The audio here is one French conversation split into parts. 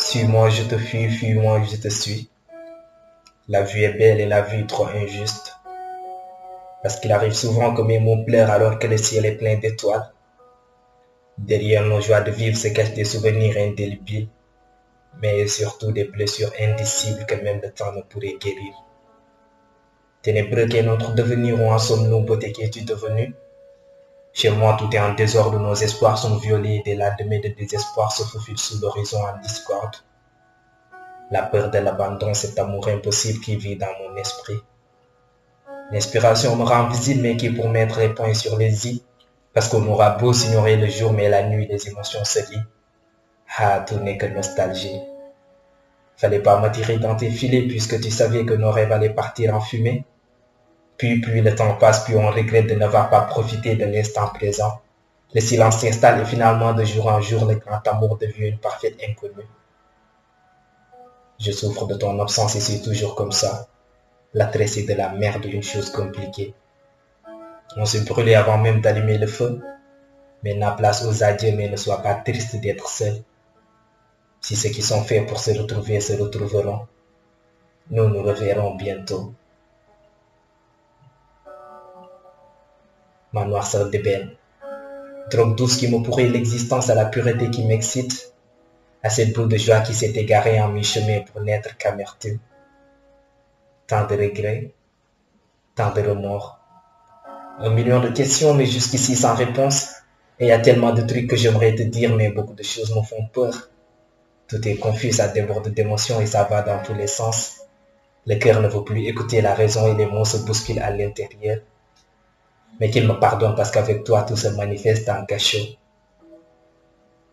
Suis-moi, je te fuis, fuis-moi, je te suis. La vie est belle et la vie trop injuste. Parce qu'il arrive souvent que mes mots pleurent alors que le ciel est plein d'étoiles. Derrière nos joies de vivre se cachent des souvenirs indélébiles, mais surtout des blessures indicibles que même le temps ne pourrait guérir. Ténébreux qu'est notre devenir, où en sommes-nous, beauté qu'es-tu devenue? Chez moi, tout est en désordre, nos espoirs sont violés, des lendemains de désespoir se faufilent sous l'horizon en discorde. La peur de l'abandon, cet amour impossible qui vit dans mon esprit. L'inspiration me rend visible, mais qui pour mettre les points sur les i, parce qu'on aura beau s'ignorer le jour, mais la nuit, les émotions se lient. Ah, tout n'est que nostalgie. Fallait pas m'attirer dans tes filets, puisque tu savais que nos rêves allaient partir en fumée. Puis le temps passe, puis on regrette de n'avoir pas profité de l'instant présent. Le silence s'installe et finalement, de jour en jour, le grand amour devient une parfaite inconnue. Je souffre de ton absence et c'est toujours comme ça. L'attrait, c'est de la merde, une chose compliquée. On s'est brûlé avant même d'allumer le feu. Mais n'a place aux adieux, mais ne sois pas triste d'être seul. Si ceux qui sont faits pour se retrouver se retrouveront, nous nous reverrons bientôt. Ma noirceur d'ébène, drogue douce qui me pourrit l'existence, à la pureté qui m'excite, à cette boule de joie qui s'est égarée en mi-chemin pour n'être qu'amertume. Tant de regrets, tant de remords, 1 million de questions, mais jusqu'ici sans réponse. Et il y a tellement de trucs que j'aimerais te dire, mais beaucoup de choses me font peur. Tout est confus, ça déborde d'émotions et ça va dans tous les sens. Le cœur ne veut plus écouter la raison et les mots se bousculent à l'intérieur. Mais qu'il me pardonne parce qu'avec toi tout se manifeste en cachot.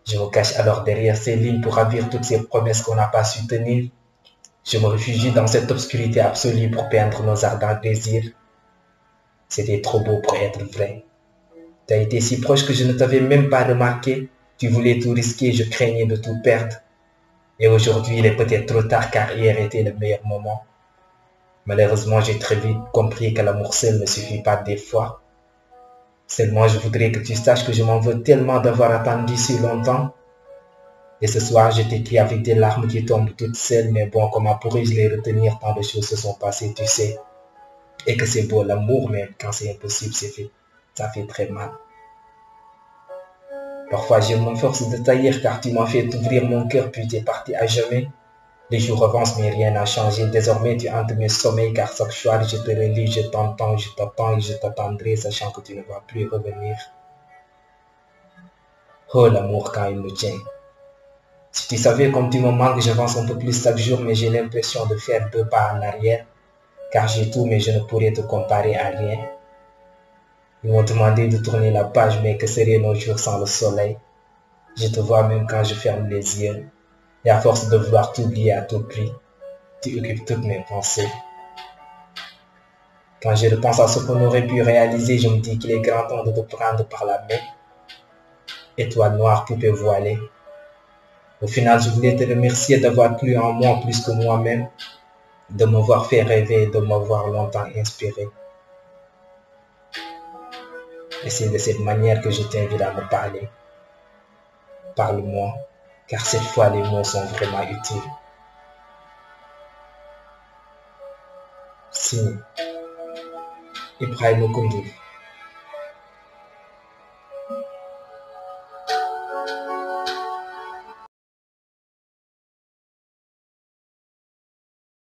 Je me cache alors derrière ces lignes pour ravir toutes ces promesses qu'on n'a pas su tenir. Je me réfugie dans cette obscurité absolue pour peindre nos ardents désirs. C'était trop beau pour être vrai. Tu as été si proche que je ne t'avais même pas remarqué. Tu voulais tout risquer, je craignais de tout perdre. Et aujourd'hui, il est peut-être trop tard car hier était le meilleur moment. Malheureusement, j'ai très vite compris que l'amour seul ne suffit pas des fois. Seulement, je voudrais que tu saches que je m'en veux tellement d'avoir attendu si longtemps. Et ce soir, je t'écris avec des larmes qui tombent toutes seules, mais bon, comment pourrais-je les retenir? Tant de choses se sont passées, tu sais. Et que c'est beau l'amour, mais quand c'est impossible, ça fait très mal. Parfois, je m'efforce de taire car tu m'as fait ouvrir mon cœur, puis tu es parti à jamais. Les jours avancent, mais rien n'a changé. Désormais, tu hantes mes sommeils, car chaque soir, je te relis, je t'entends, je t'attends et je t'attendrai, sachant que tu ne vas plus revenir. Oh, l'amour quand il nous tient. Si tu savais comme tu me manques, j'avance un peu plus chaque jour, mais j'ai l'impression de faire 2 pas en arrière, car j'ai tout, mais je ne pourrais te comparer à rien. Ils m'ont demandé de tourner la page, mais que seraient nos jours sans le soleil? Je te vois même quand je ferme les yeux, et à force de vouloir t'oublier à tout prix, tu occupes toutes mes pensées. Quand je repense à ce qu'on aurait pu réaliser, je me dis qu'il est grand temps de te prendre par la main. Étoile noire, poupée voilée. Au final, je voulais te remercier d'avoir cru en moi plus que moi-même, de m'avoir fait rêver, de m'avoir longtemps inspiré. Et c'est de cette manière que je t'invite à me parler. Parle-moi, car cette fois les mots sont vraiment utiles. Signe Ibrahim Koundoul.